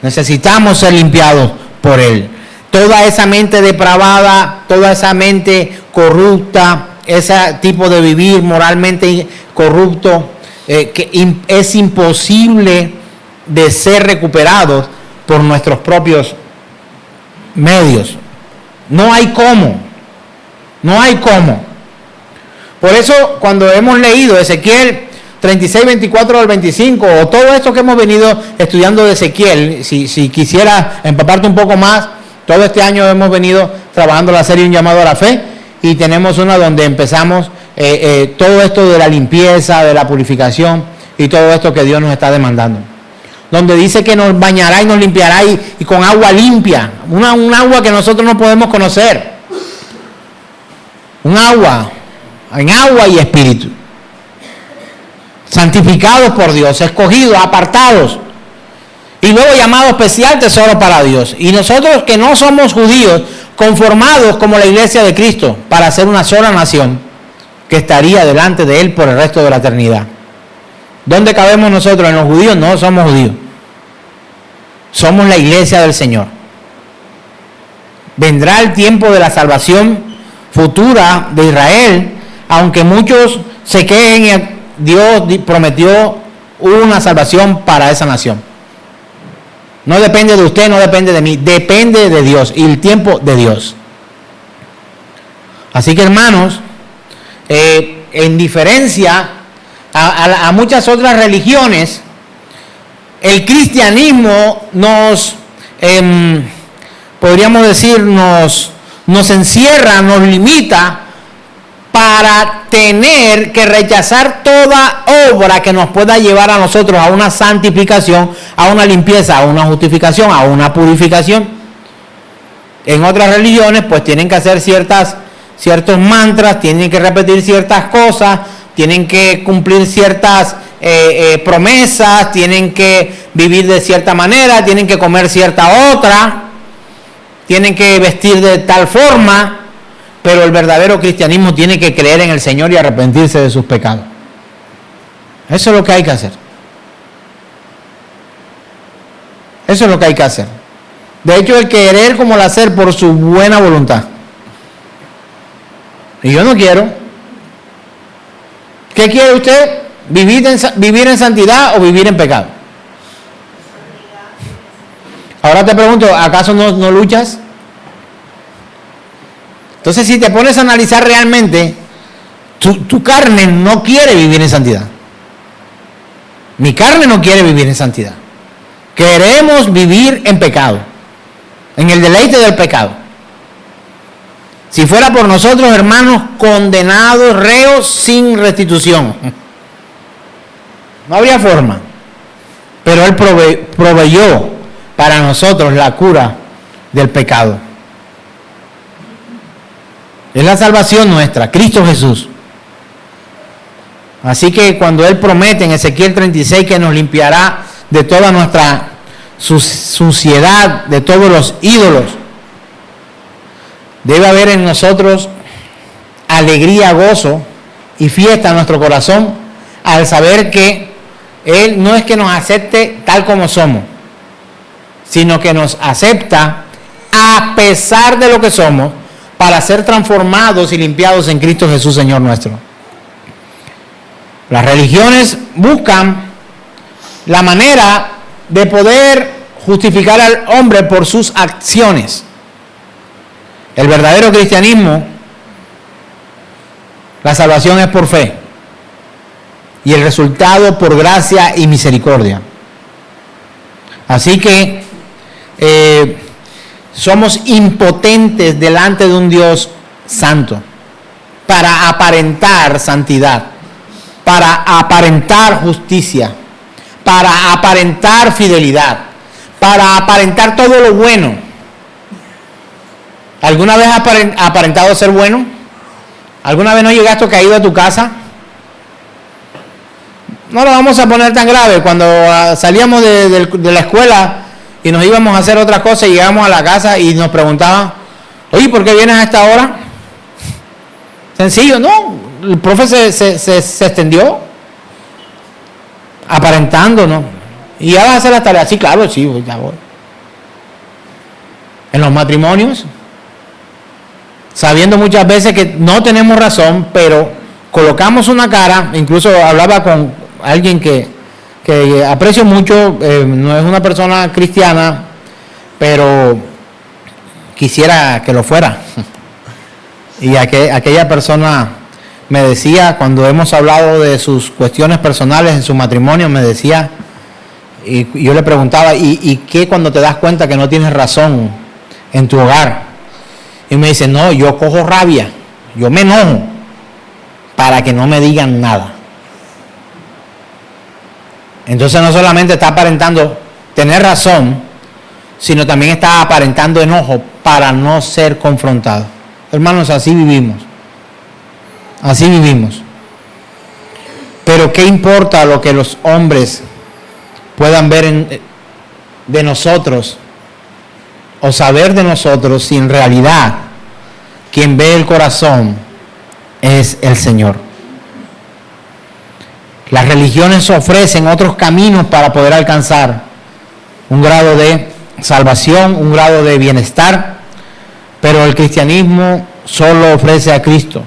Necesitamos ser limpiados por Él. Toda esa mente depravada, toda esa mente corrupta, ese tipo de vivir moralmente corrupto, que es imposible de ser recuperados por nuestros propios medios. No hay cómo. No hay cómo. Por eso, cuando hemos leído Ezequiel 36, 24 al 25, o todo esto que hemos venido estudiando de Ezequiel, si quisiera empaparte un poco más Todo este año hemos venido trabajando la serie Un llamado a la fe y tenemos una donde empezamos todo esto de la limpieza, de la purificación y todo esto que Dios nos está demandando. Donde dice que nos bañará y nos limpiará y con agua limpia, un agua que nosotros no podemos conocer. Un agua, en agua y espíritu. Santificados por Dios, escogidos, apartados. Y luego llamado especial tesoro para Dios. Y nosotros que no somos judíos, conformados como la iglesia de Cristo, para ser una sola nación que estaría delante de Él por el resto de la eternidad. ¿Dónde cabemos nosotros? ¿En los judíos? No somos judíos. Somos la iglesia del Señor. Vendrá el tiempo de la salvación futura de Israel, aunque muchos se quejen, Dios prometió una salvación para esa nación. No depende de usted, no depende de mí, depende de Dios y el tiempo de Dios. Así que, hermanos, en diferencia a muchas otras religiones, el cristianismo nos, podríamos decir, nos encierra, nos limita para tener que rechazar toda obra que nos pueda llevar a nosotros a una santificación, a una limpieza, a una justificación, a una purificación. En otras religiones pues tienen que hacer ciertos mantras, tienen que repetir ciertas cosas, tienen que cumplir ciertas promesas, tienen que vivir de cierta manera, tienen que comer cierta otra, tienen que vestir de tal forma. Pero el verdadero cristianismo tiene que creer en el Señor y arrepentirse de sus pecados. Eso es lo que hay que hacer. Eso es lo que hay que hacer. De hecho, el querer como el hacer por su buena voluntad. Y yo no quiero. ¿Qué quiere usted? ¿Vivir en santidad o vivir en pecado? Ahora te pregunto, ¿acaso no luchas? Entonces, si te pones a analizar realmente, tu carne no quiere vivir en santidad. Mi carne no quiere vivir en santidad. Queremos vivir en pecado, en el deleite del pecado. Si fuera por nosotros, hermanos, condenados, reos, sin restitución. No habría forma. Pero Él proveyó para nosotros la cura del pecado. Es la salvación nuestra, Cristo Jesús. Así que cuando Él promete en Ezequiel 36 que nos limpiará de toda nuestra suciedad, de todos los ídolos, debe haber en nosotros alegría, gozo y fiesta en nuestro corazón al saber que Él no es que nos acepte tal como somos, sino que nos acepta a pesar de lo que somos, para ser transformados y limpiados en Cristo Jesús, Señor nuestro. Las religiones buscan la manera de poder justificar al hombre por sus acciones. El verdadero cristianismo, la salvación es por fe y el resultado por gracia y misericordia. Así que somos impotentes delante de un Dios santo para aparentar santidad, para aparentar justicia, para aparentar fidelidad, para aparentar todo lo bueno. ¿Alguna vez has aparentado ser bueno? ¿Alguna vez no llegaste caído a tu casa? No lo vamos a poner tan grave. Cuando salíamos de la escuela y nos íbamos a hacer otra cosa y llegamos a la casa y nos preguntaban, oye, ¿por qué vienes a esta hora? Sencillo, ¿no? El profe se extendió aparentando, ¿no? Y ya vas a hacer la tarea. Sí, claro, sí, ya voy. En los matrimonios, sabiendo muchas veces que no tenemos razón, pero colocamos una cara. Incluso hablaba con alguien que aprecio mucho, no es una persona cristiana, pero quisiera que lo fuera. Y aquella persona me decía, cuando hemos hablado de sus cuestiones personales en su matrimonio, me decía, y yo le preguntaba, ¿y qué cuando te das cuenta que no tienes razón en tu hogar. Y me dice, no, yo cojo rabia, yo me enojo para que no me digan nada. Entonces no solamente está aparentando tener razón, sino también está aparentando enojo para no ser confrontado. Hermanos, así vivimos. Así vivimos. Pero ¿qué importa lo que los hombres puedan ver de nosotros o saber de nosotros si en realidad quien ve el corazón es el Señor? Las religiones ofrecen otros caminos para poder alcanzar un grado de salvación, un grado de bienestar, pero el cristianismo solo ofrece a Cristo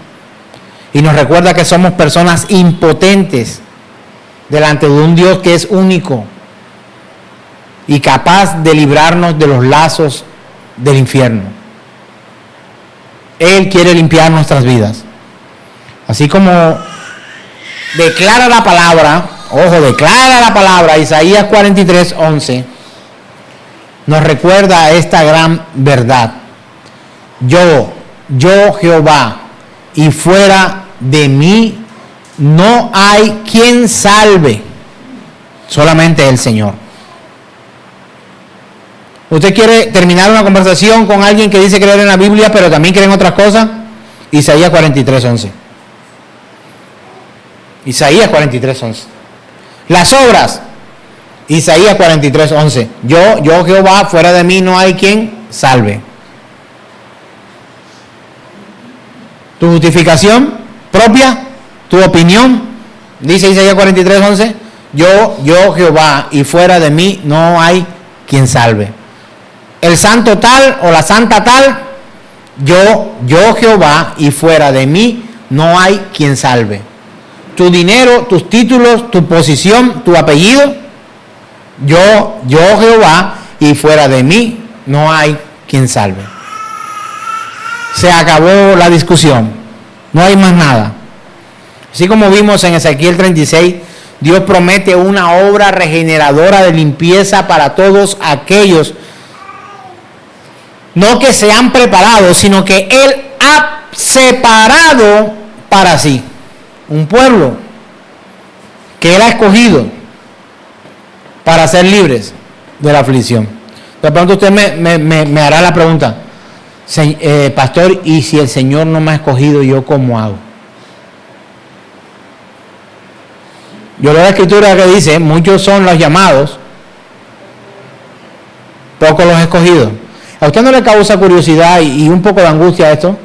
y nos recuerda que somos personas impotentes delante de un Dios que es único y capaz de librarnos de los lazos del infierno. Él quiere limpiar nuestras vidas. Así como declara la palabra, declara la palabra, Isaías 43:11, nos recuerda esta gran verdad. Yo Jehová, y fuera de mí no hay quien salve, solamente el Señor. ¿Usted quiere terminar una conversación con alguien que dice creer en la Biblia, pero también cree en otras cosas? Isaías 43:11. Isaías 43:11. Las obras, Isaías 43:11. Yo Jehová, fuera de mí no hay quien salve. Tu justificación propia, tu opinión, dice Isaías 43:11. Yo Jehová, y fuera de mí no hay quien salve. El santo tal o la santa tal, yo Jehová, y fuera de mí no hay quien salve. Tu dinero, tus títulos, tu posición, tu apellido, yo Jehová, y fuera de mí no hay quien salve. Se acabó la discusión, no hay más nada. Así como vimos en Ezequiel 36, Dios promete una obra regeneradora de limpieza para todos aquellos, no que se han preparado, sino que Él ha separado para sí un pueblo que Él ha escogido para ser libres de la aflicción. De pronto usted me hará la pregunta, pastor, ¿y si el Señor no me ha escogido, yo cómo hago? Yo leo la escritura que dice, muchos son los llamados, pocos los escogidos. ¿A usted no le causa curiosidad y un poco de angustia esto?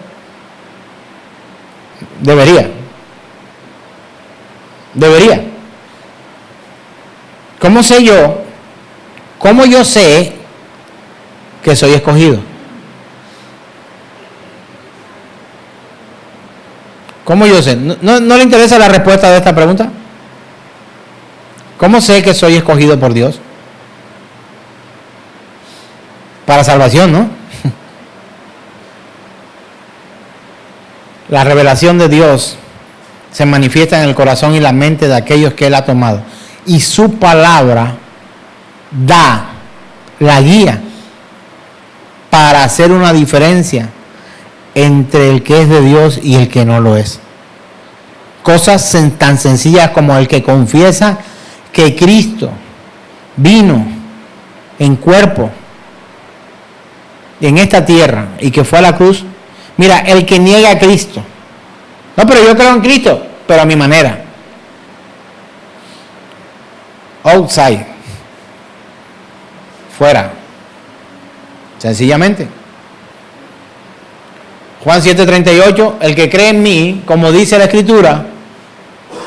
Debería. ¿Cómo sé yo? ¿Cómo yo sé que soy escogido? ¿Cómo yo sé? ¿No le interesa la respuesta de esta pregunta? ¿Cómo sé que soy escogido por Dios? Para salvación, ¿no? La revelación de Dios se manifiesta en el corazón y la mente de aquellos que Él ha tomado. Y su palabra da la guía para hacer una diferencia entre el que es de Dios y el que no lo es. Cosas tan sencillas como el que confiesa que Cristo vino en cuerpo en esta tierra y que fue a la cruz. Mira, el que niega a Cristo, no, pero yo creo en Cristo, pero a mi manera, outside, fuera, sencillamente. Juan 7:38, el que cree en mí, como dice la escritura,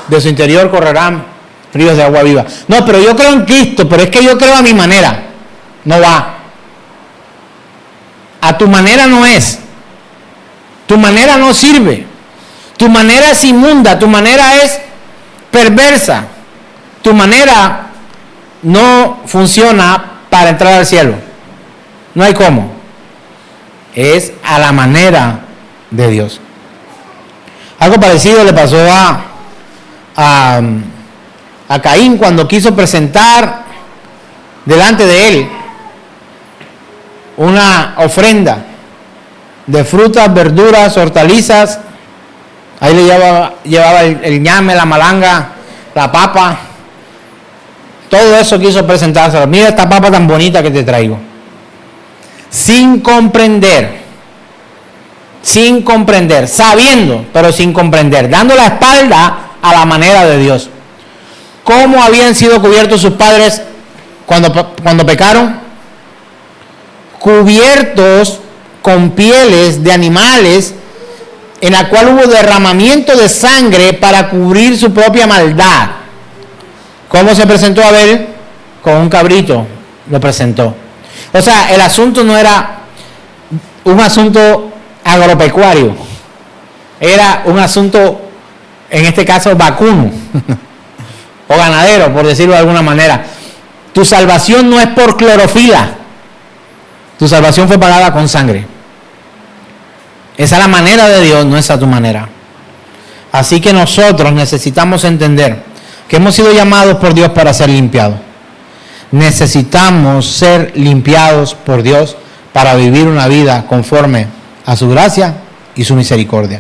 de su interior correrán ríos de agua viva. No, pero yo creo en Cristo, pero es que yo creo a mi manera. No va. A tu manera no es. Tu manera no sirve. Tu manera es inmunda. Tu manera es perversa. Tu manera no funciona para entrar al cielo. No hay cómo. Es a la manera de Dios. Algo parecido le pasó a Caín cuando quiso presentar delante de él una ofrenda de frutas, verduras, hortalizas. Ahí le llevaba el ñame, la malanga, la papa. Todo eso quiso presentárselo. Mira esta papa tan bonita que te traigo. Sin comprender, sabiendo, pero sin comprender, dando la espalda a la manera de Dios. ¿Cómo habían sido cubiertos sus padres cuando pecaron? Cubiertos con pieles de animales, en la cual hubo derramamiento de sangre para cubrir su propia maldad. ¿Cómo se presentó Abel? Con un cabrito lo presentó. O sea, el asunto no era un asunto agropecuario, era un asunto, en este caso, vacuno o ganadero, por decirlo de alguna manera. Tu salvación no es por clorofila, tu salvación fue pagada con sangre. Esa es la manera de Dios, no es a tu manera. Así que nosotros necesitamos entender que hemos sido llamados por Dios para ser limpiados. Necesitamos ser limpiados por Dios para vivir una vida conforme a su gracia y su misericordia.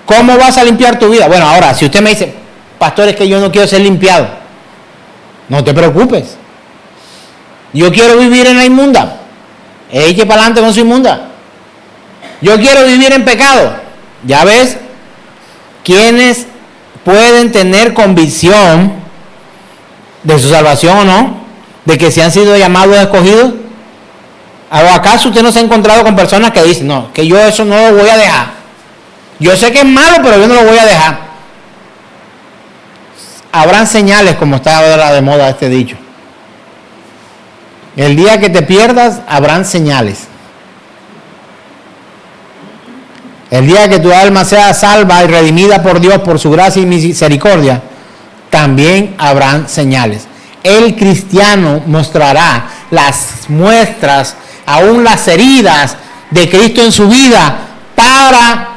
¿Cómo vas a limpiar tu vida? Bueno, ahora, si usted me dice, pastor, es que yo no quiero ser limpiado, no te preocupes. Yo quiero vivir en la inmunda, eche para adelante con su inmunda. Yo quiero vivir en pecado. Ya ves, ¿quiénes pueden tener convicción de su salvación o no? De que se han sido llamados escogidos. ¿Acaso usted no se ha encontrado con personas que dicen, no, que yo eso no lo voy a dejar? Yo sé que es malo, pero yo no lo voy a dejar. Habrán señales, como está ahora de moda este dicho. El día que te pierdas, habrán señales. El día que tu alma sea salva y redimida por Dios por su gracia y misericordia, también habrán señales. El cristiano mostrará las muestras, aún las heridas de Cristo en su vida, para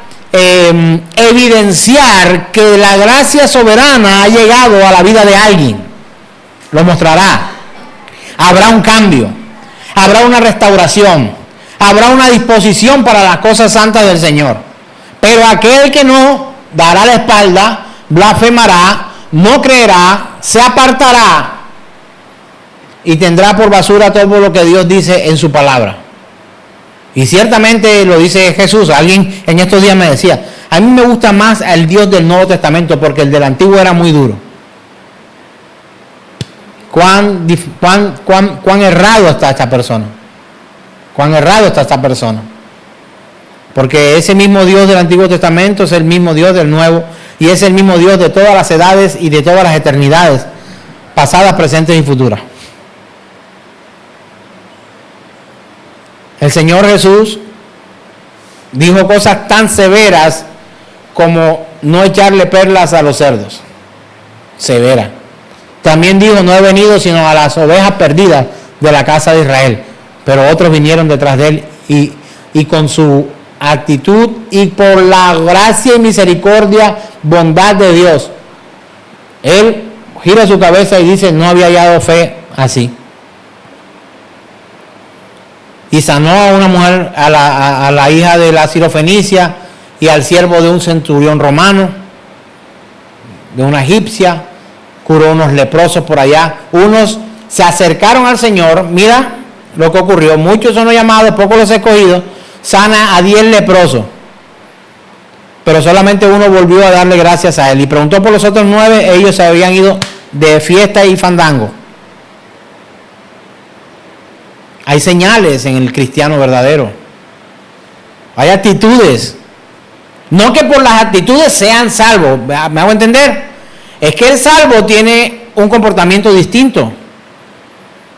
evidenciar que la gracia soberana ha llegado a la vida de alguien. Lo mostrará. Habrá un cambio, habrá una restauración, habrá una disposición para las cosas santas del Señor. Pero aquel que no dará la espalda, blasfemará, no creerá, se apartará y tendrá por basura todo lo que Dios dice en su palabra. Y ciertamente lo dice Jesús. Alguien en estos días me decía, a mí me gusta más el Dios del Nuevo Testamento porque el del Antiguo era muy duro. ¿Cuán errado está esta persona? ¿Cuán errado está esta persona? Porque ese mismo Dios del Antiguo Testamento es el mismo Dios del Nuevo y es el mismo Dios de todas las edades y de todas las eternidades, pasadas, presentes y futuras. El Señor Jesús dijo cosas tan severas como no echarle perlas a los cerdos. Severa. También dijo, no he venido sino a las ovejas perdidas de la casa de Israel. Pero otros vinieron detrás de él y con su actitud y por la gracia y misericordia, bondad de Dios, él gira su cabeza y dice, no había hallado fe así. Y sanó a una mujer, a la hija de la Sirofenicia y al siervo de un centurión romano, de una egipcia, curó unos leprosos por allá. Unos se acercaron al Señor, mira lo que ocurrió, muchos son los llamados, pocos los escogidos, sana a 10 leprosos, pero solamente uno volvió a darle gracias a él y preguntó por los otros 9, ellos se habían ido de fiesta y fandango. Hay señales en el cristiano verdadero, hay actitudes, no que por las actitudes sean salvos, ¿me hago entender? Es que el salvo tiene un comportamiento distinto,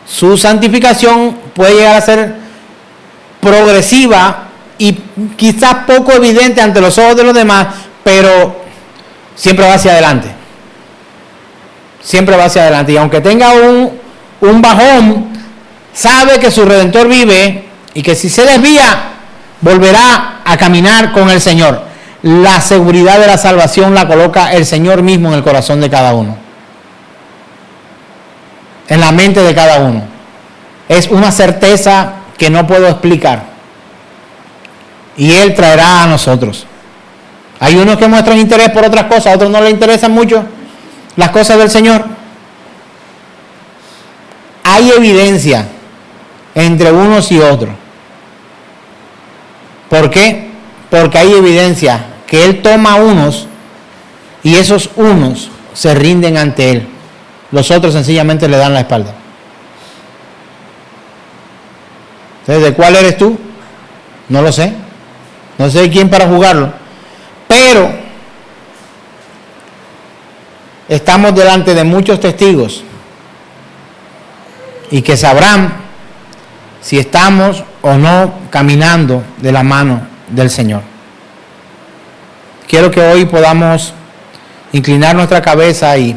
su santificación puede llegar a ser progresiva y quizás poco evidente ante los ojos de los demás, pero siempre va hacia adelante. Siempre va hacia adelante. Y aunque tenga un bajón, sabe que su Redentor vive y que si se desvía, volverá a caminar con el Señor. La seguridad de la salvación la coloca el Señor mismo en el corazón de cada uno. En la mente de cada uno. Es una certeza que no puedo explicar. Y Él traerá a nosotros. Hay unos que muestran interés por otras cosas, a otros no les interesan mucho las cosas del Señor. Hay evidencia entre unos y otros. ¿Por qué? Porque hay evidencia que Él toma a unos y esos unos se rinden ante Él. Los otros sencillamente le dan la espalda. Entonces, ¿de cuál eres tú? No lo sé. No sé quién para jugarlo. Pero estamos delante de muchos testigos y que sabrán si estamos o no caminando de la mano del Señor. Quiero que hoy podamos inclinar nuestra cabeza y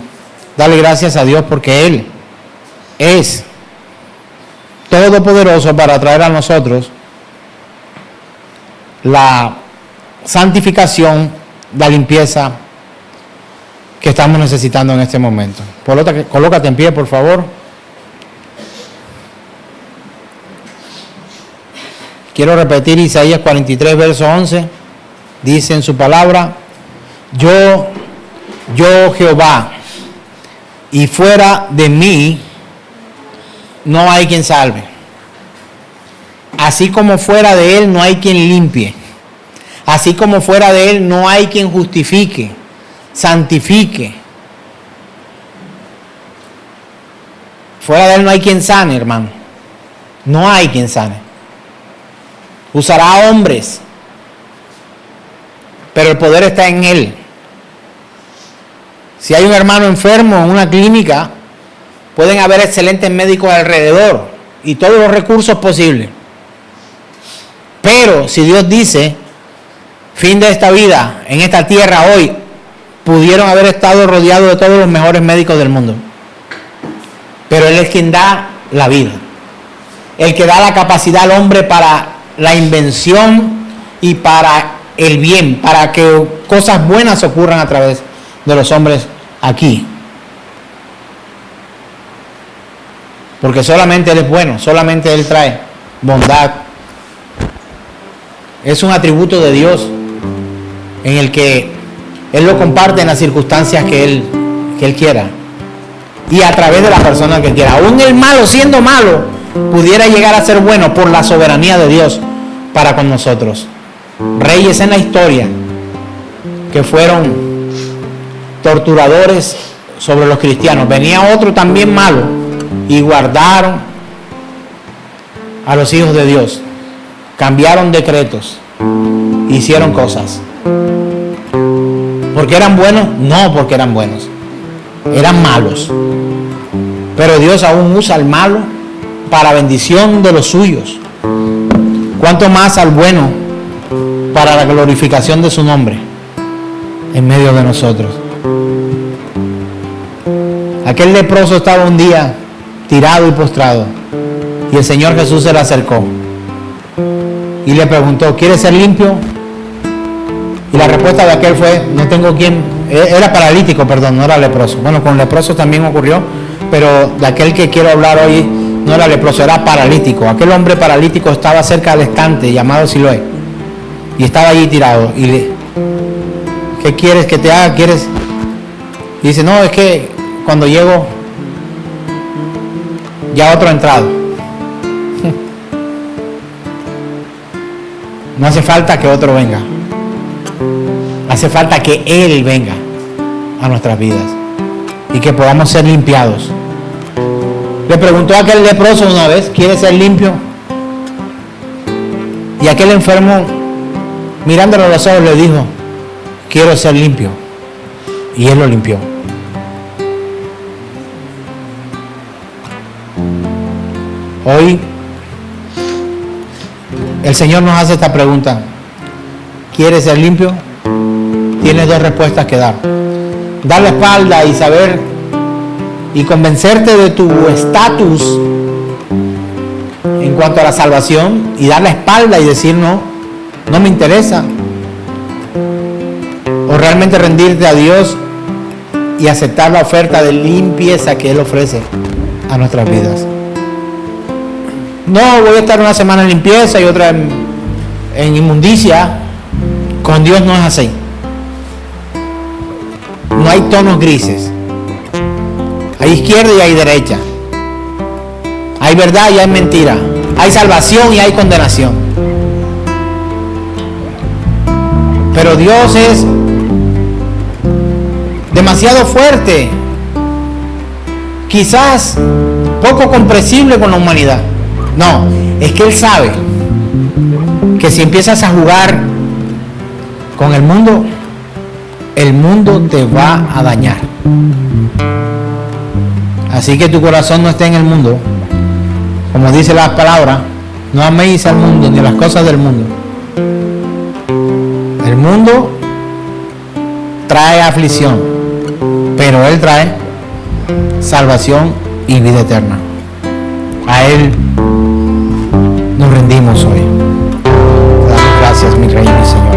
darle gracias a Dios porque Él es todopoderoso para traer a nosotros la santificación, la limpieza que estamos necesitando en este momento. Colócate en pie, por favor. Quiero repetir Isaías 43, verso 11. Dice en su palabra: yo Jehová, y fuera de mí no hay quien salve. Así como fuera de Él no hay quien limpie. Así como fuera de Él no hay quien justifique, santifique. Fuera de Él no hay quien sane, hermano. No hay quien sane. Usará hombres, pero el poder está en Él. Si hay un hermano enfermo en una clínica, pueden haber excelentes médicos alrededor y todos los recursos posibles. Pero si Dios dice, fin de esta vida, en esta tierra hoy, pudieron haber estado rodeados de todos los mejores médicos del mundo. Pero Él es quien da la vida. El que da la capacidad al hombre para la invención y para el bien, para que cosas buenas ocurran a través de los hombres aquí. Porque solamente Él es bueno, solamente Él trae bondad. Es un atributo de Dios en el que Él lo comparte en las circunstancias que Él quiera y a través de la persona que quiera. Aún el malo, siendo malo, pudiera llegar a ser bueno por la soberanía de Dios para con nosotros. Reyes en la historia que fueron torturadores sobre los cristianos. Venía otro también malo y guardaron a los hijos de Dios. Cambiaron decretos, hicieron cosas. ¿Porque eran buenos? No, porque eran buenos. Eran malos. Pero Dios aún usa al malo para bendición de los suyos. ¿Cuánto más al bueno para la glorificación de su nombre en medio de nosotros? Aquel leproso estaba un día tirado y postrado y el Señor Jesús se le acercó y le preguntó: ¿quieres ser limpio? Y la respuesta de aquel fue: no tengo quien. Era paralítico, perdón, no era leproso. Bueno, con leproso también ocurrió, pero de aquel que quiero hablar hoy no era leproso, era paralítico. Aquel hombre paralítico estaba cerca del estante llamado Siloé y estaba allí tirado. Y ¿qué quieres que te haga? ¿Quieres? Y dice: no, es que cuando llego ya otro ha entrado. No hace falta que otro venga. Hace falta que Él venga a nuestras vidas y que podamos ser limpiados. Le preguntó a aquel leproso una vez: ¿quiere ser limpio? Y aquel enfermo, mirándolo a los ojos, le dijo: quiero ser limpio. Y Él lo limpió. Hoy el Señor nos hace esta pregunta: ¿quieres ser limpio? Tienes dos respuestas que dar. Dar la espalda y saber y convencerte de tu estatus en cuanto a la salvación y dar la espalda y decir: no me interesa. O realmente rendirte a Dios y aceptar la oferta de limpieza que Él ofrece a nuestras vidas. no, voy a estar una semana en limpieza y otra en inmundicia. Con Dios no es así. No hay tonos grises. Hay izquierda y hay derecha. Hay verdad y hay mentira. Hay salvación y hay condenación. Pero Dios es demasiado fuerte, quizás poco comprensible con la humanidad. No, es que Él sabe que si empiezas a jugar con el mundo te va a dañar. Así que tu corazón no esté en el mundo. Como dice la palabra, no améis al mundo ni las cosas del mundo. El mundo trae aflicción, pero Él trae salvación y vida eterna. A Él nos rendimos hoy. Te damos gracias, mi Rey y mi Señor.